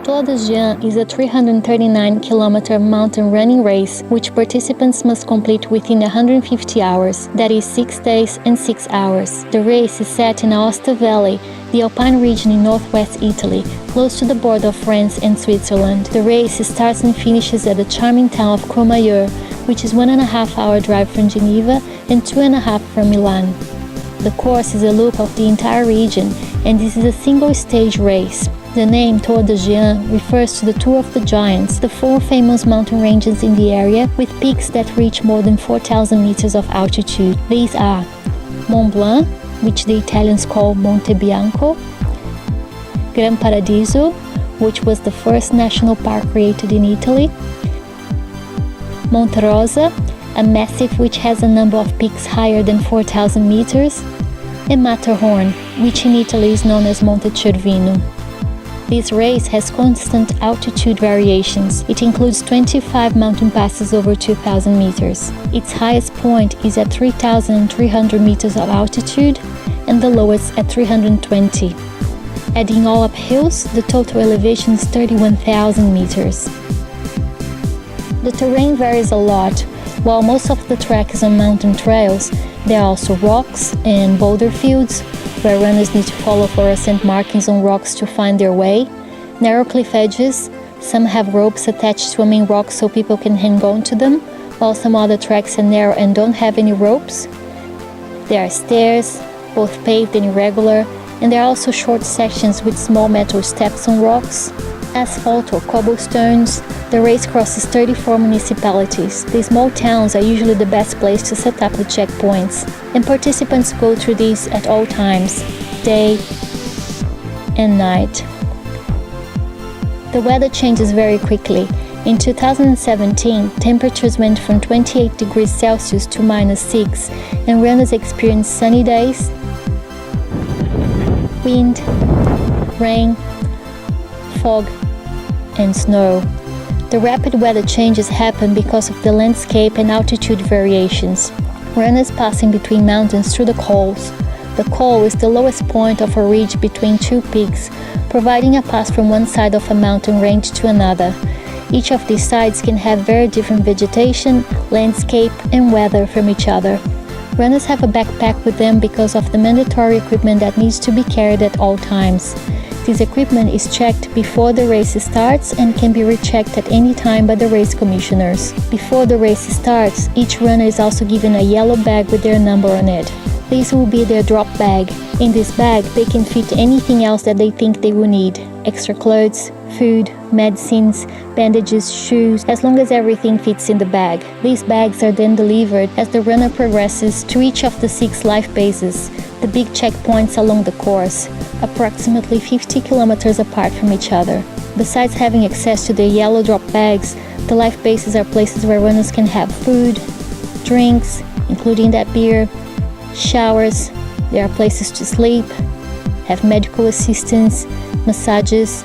Tour de Géant is a 339-kilometer mountain running race which participants must complete within 150 hours, that is 6 days and 6 hours. The race is set in Aosta Valley, the Alpine region in northwest Italy, close to the border of France and Switzerland. The race starts and finishes at the charming town of Courmayeur, which is 1.5-hour drive from Geneva and 2.5 from Milan. The course is a loop of the entire region, and this is a single-stage race. The name Tour de Géant refers to the Tour of the Giants, the 4 famous mountain ranges in the area with peaks that reach more than 4,000 meters of altitude. These are Mont Blanc, which the Italians call Monte Bianco, Gran Paradiso, which was the first national park created in Italy, Monte Rosa, a massif which has a number of peaks higher than 4,000 meters, and Matterhorn, which in Italy is known as Monte Cervino. This race has constant altitude variations. It includes 25 mountain passes over 2,000 meters. Its highest point is at 3,300 meters of altitude and the lowest at 320. Adding all up hills, the total elevation is 31,000 meters. The terrain varies a lot. While most of the track is on mountain trails, there are also rocks and boulder fields where runners need to follow fluorescent markings on rocks to find their way, narrow cliff edges, some have ropes attached to a main rock so people can hang on to them, while some other tracks are narrow and don't have any ropes. There are stairs, both paved and irregular, and there are also short sections with small metal steps on rocks, asphalt or cobblestones. The race crosses 34 municipalities. The small towns are usually the best place to set up the checkpoints, and participants go through these at all times, day and night. The weather changes very quickly. In 2017, temperatures went from 28 degrees Celsius to -6, and runners experienced sunny days, wind, rain, fog, and snow. The rapid weather changes happen because of the landscape and altitude variations. Runners passing between mountains through the cols. The col is the lowest point of a ridge between 2 peaks, providing a pass from one side of a mountain range to another. Each of these sides can have very different vegetation, landscape, and weather from each other. Runners have a backpack with them because of the mandatory equipment that needs to be carried at all times. This equipment is checked before the race starts and can be rechecked at any time by the race commissioners. Before the race starts, each runner is also given a yellow bag with their number on it. This will be their drop bag. In this bag, they can fit anything else that they think they will need. Extra clothes, food, medicines, bandages, shoes, as long as everything fits in the bag. These bags are then delivered as the runner progresses to each of the 6 life bases, the big checkpoints along the course, approximately 50 kilometers apart from each other. Besides having access to their yellow drop bags, the life bases are places where runners can have food, drinks, including that beer, showers, there are places to sleep, have medical assistance, massages,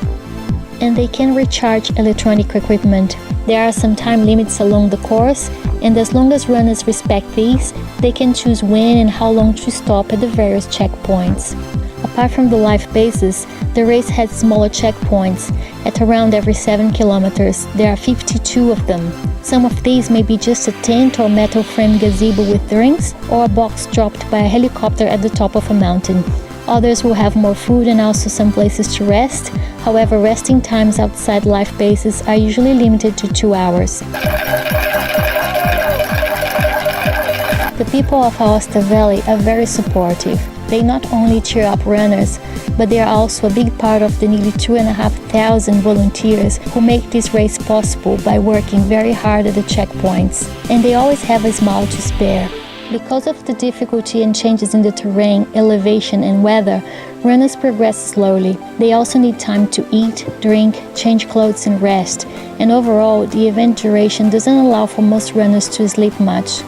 and they can recharge electronic equipment. There are some time limits along the course, and as long as runners respect these, they can choose when and how long to stop at the various checkpoints. Apart from the life bases, the race has smaller checkpoints. At around every 7 kilometers, there are 52 of them. Some of these may be just a tent or metal frame gazebo with drinks, or a box dropped by a helicopter at the top of a mountain. Others will have more food and also some places to rest. However, resting times outside life bases are usually limited to 2 hours. The people of Aosta Valley are very supportive. They not only cheer up runners, but they are also a big part of the nearly 2,500 volunteers who make this race possible by working very hard at the checkpoints. And they always have a smile to spare. Because of the difficulty and changes in the terrain, elevation, and weather, runners progress slowly. They also need time to eat, drink, change clothes, and rest. And overall, the event duration doesn't allow for most runners to sleep much.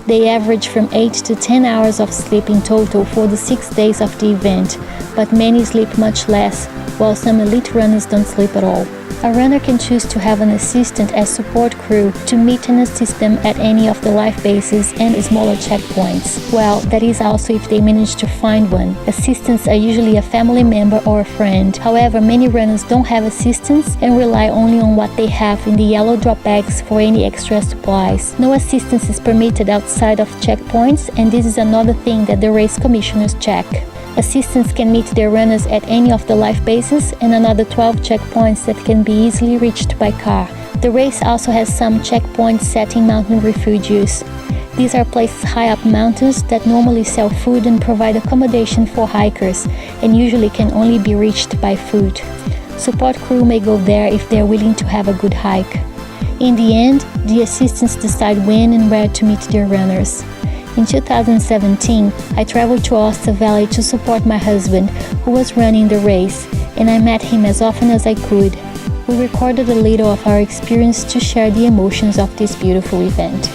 They average from 8 to 10 hours of sleep in total for the 6 days of the event, but many sleep much less, while some elite runners don't sleep at all. A runner can choose to have an assistant as support crew to meet and assist them at any of the life bases and smaller checkpoints. Well, that is also if they manage to find one. Assistants are usually a family member or a friend. However, many runners don't have assistants and rely only on what they have in the yellow drop bags for any extra supplies. No assistance is permitted outside of checkpoints, and this is another thing that the race commissioners check. Assistants can meet their runners at any of the life bases and another 12 checkpoints that can be easily reached by car. The race also has some checkpoints set in mountain refuges. These are places high up mountains that normally sell food and provide accommodation for hikers, and usually can only be reached by foot. Support crew may go there if they are willing to have a good hike. In the end, the assistants decide when and where to meet their runners. In 2017, I traveled to Aosta Valley to support my husband, who was running the race, and I met him as often as I could. We recorded a little of our experience to share the emotions of this beautiful event.